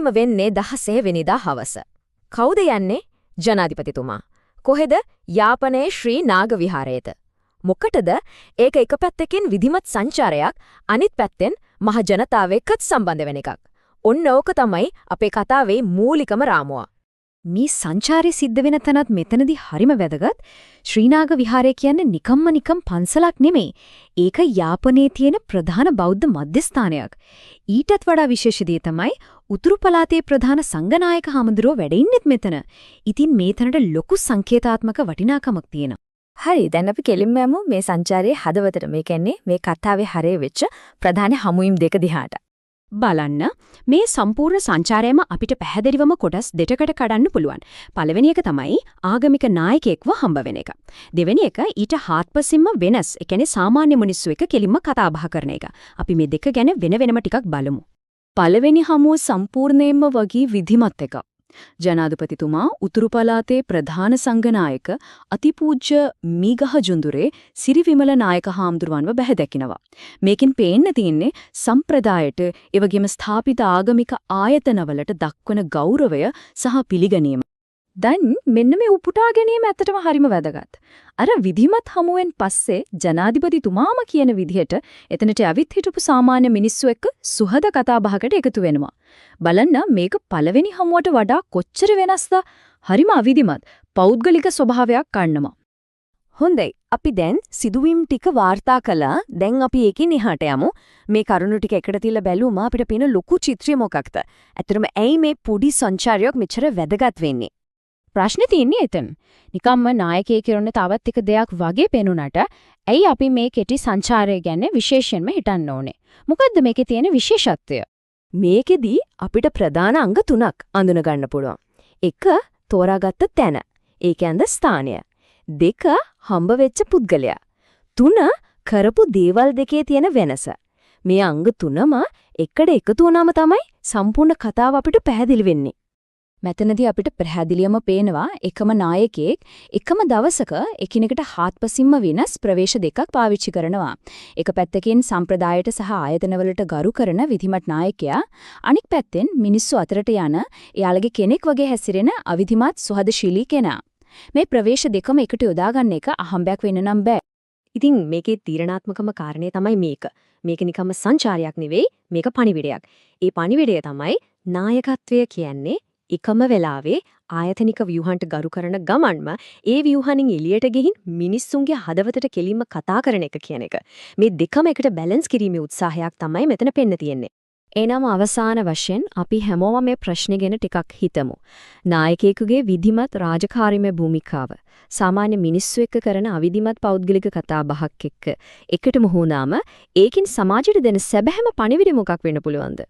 පිළිගැනීම වෙන්නේ 16 වෙනිදා හවස. කවුද යන්නේ? ජනාධිපතිතුමා. කොහෙද? යාපනයේ ශ්‍රී නාග විහාරයේද. මොකටද? ඒක එක පැත්තකින් විධිමත් සංචාරයක්, අනිත් පැත්තෙන් මහ ජනතාව එක්කත් සම්බන්ධ වෙන එකක්. ඔන්න ඕක තමයි අපේ කතාවේ මූලිකම රාමුව. මේ සංචාරය සිද්ධ වෙන තැනත් මෙතනදී හරිම වැදගත්. ශ්‍රීනාග විහාරය කියන්නේ නිකම් පන්සලක් නෙමෙයි. ඒක යාපනයේ තියෙන ප්‍රධාන බෞද්ධ මධ්‍යස්ථානයක්. ඊටත් වඩා විශේෂ දේ තමයි උතුරු පළාතේ ප්‍රධාන සංඝනායක හාමුදුරුවෝ වැඩ ඉන්නෙත් මෙතන. ඉතින් මේ තැනට ලොකු සංකේතාත්මක වටිනාකමක් තියෙනවා. හරි, දැන් අපි කෙලින්ම යමු මේ සංචාරයේ හදවතට. මේ කියන්නේ මේ කතාවේ හරය වෙච්ච ප්‍රධාන හමුවීම් දෙක දිහාට. බලන්න මේ සම්පූර්ණ සංචාරයම අපිට පැහැදිලිවම කොටස් දෙකකට කඩන්න පුළුවන්. පළවෙනි එක තමයි ආගමික නායකයෙක්ව හම්බ වෙන එක. දෙවෙනි එක ඊට හාත්පසින්ම වෙනස්, ඒ කියන්නේ සාමාන්‍ය මිනිස්සු එක්ක කෙලින්ම කතා බහ කරන එක. අපි මේ දෙක ගැන වෙනම ටිකක් බලමු. පළවෙනි හමුව සම්පූර්ණයෙන්ම වගේ විධිමත් එක. ජනාධිපතිතුමා උතුරු පළාතේ ප්‍රධාන සංඝනායක අතිපූජ්‍ය මීගහ ජුඳුරේ සිරිවිමල නායක හාමුදුරුවන්ව බැහැදකිනවා. මේකෙන් පේන්න තියෙන්නේ සම්ප්‍රදායට, ඒ වගේම ස්ථාපිත ආගමික ආයතනවලට දක්වන ගෞරවය සහ පිළිගැනීම. දැන් මෙන්න මේ උපුටා ගැනීම ඇත්තටම හරිම වැදගත්. අර විධිමත් හමුවෙන් පස්සේ ජනාධිපතිතුමාම කියන විදිහට එතනට ඇවිත් හිටපු සාමාන්‍ය මිනිස්සු එක්ක සුහද කතා බහකට එකතු වෙනවා. බලන්න මේක පළවෙනි හමුවට වඩා කොච්චර වෙනස්ද? හරිම අවිධිමත් පෞද්ගලික ස්වභාවයක් ගන්නවා. හොඳයි, අපි දැන් සිදුවීම් ටික වාර්තා කළා. දැන් අපි ඒකෙන් එහාට යමු. මේ කරුණු ටික එකට තියලා බැලුවම අපිට පේන ලොකු චිත්‍රය මොකක්ද? ඇත්තටම ඇයි මේ පොඩි සංචාරයක් මෙච්චර වැදගත් වෙන්නේ? ප්‍රශ්නේ තියෙන්නේ එතන. නිකම්ම නායකයෙක් කරන තවත් එක දෙයක් වගේ පෙනුනට ඇයි අපි මේ කෙටි සංචාරය ගැන විශේෂයෙන්ම හිතන්න ඕනේ? මොකද්ද මේකේ තියෙන විශේෂත්වය? මේකෙදි අපිට ප්‍රධාන අංග 3ක් අඳුන ගන්න පුළුවන්. 1. තෝරාගත්ත තැන. ඒ කියන්නේ ස්ථානය. 2. හම්බ වෙච්ච පුද්ගලයා. 3. කරපු දේවල් දෙකේ තියෙන වෙනස. මේ අංග 3ම එකට එකතු වුණාම තමයි සම්පූර්ණ කතාව අපිට පැහැදිලි වෙන්නේ. මෙතනදී අපිට පැහැදිලිවම පේනවා එකම නායකයෙක් එකම දවසක එකිනෙකට හාත්පසින්ම වෙනස් ප්‍රවේශ දෙකක් පාවිච්චි කරනවා. එක පැත්තකින් සම්ප්‍රදායට සහ ආයතනවලට ගරු කරන විධිමත් නායකයා, අනෙක් පැත්තෙන් මිනිස්සු අතරට යන එයාලගේ කෙනෙක් වගේ හැසිරෙන අවිධිමත් සුහදශීලී කෙනා. මේ ප්‍රවේශ දෙකම එකට යොදාගන්න එක අහඹයක් වෙන්න නම් බෑ. ඉතින් මේකේ තීරණාත්මකම කාරණේ තමයි මේක. මේක නිකම්ම සංචාරයක් නෙවෙයි, මේක පණිවිඩයක්. ඒ පණිවිඩය තමයි නායකත්වය කියන්නේ එකම වෙලාවේ ආයතනික ව්‍යුහන්ට ගරු කරන ගමන්ම ඒ ව්‍යුහණින් එළියට ගිහින් මිනිස්සුන්ගේ හදවතට කෙලින්ම කතා කරන එක කියන එක. මේ දෙකම එකට බැලන්ස් කිරීමේ උත්සාහයක් තමයි මෙතන පෙන්න තියෙන්නේ. එනම අවසාන වශයෙන් අපි හැමෝම මේ ප්‍රශ්නේ ගැන ටිකක් හිතමු. නායකයෙකුගේ විධිමත් රාජකාරීමේ භූමිකාව සාමාන්‍ය මිනිස්සු එක්ක කරන අවිධිමත් පෞද්ගලික කතා බහක් එක්ක එකටම වුණාම ඒකින් සමාජයට දෙන සැබෑම පණිවිඩය මොකක් වෙන්න පුළුවන්ද?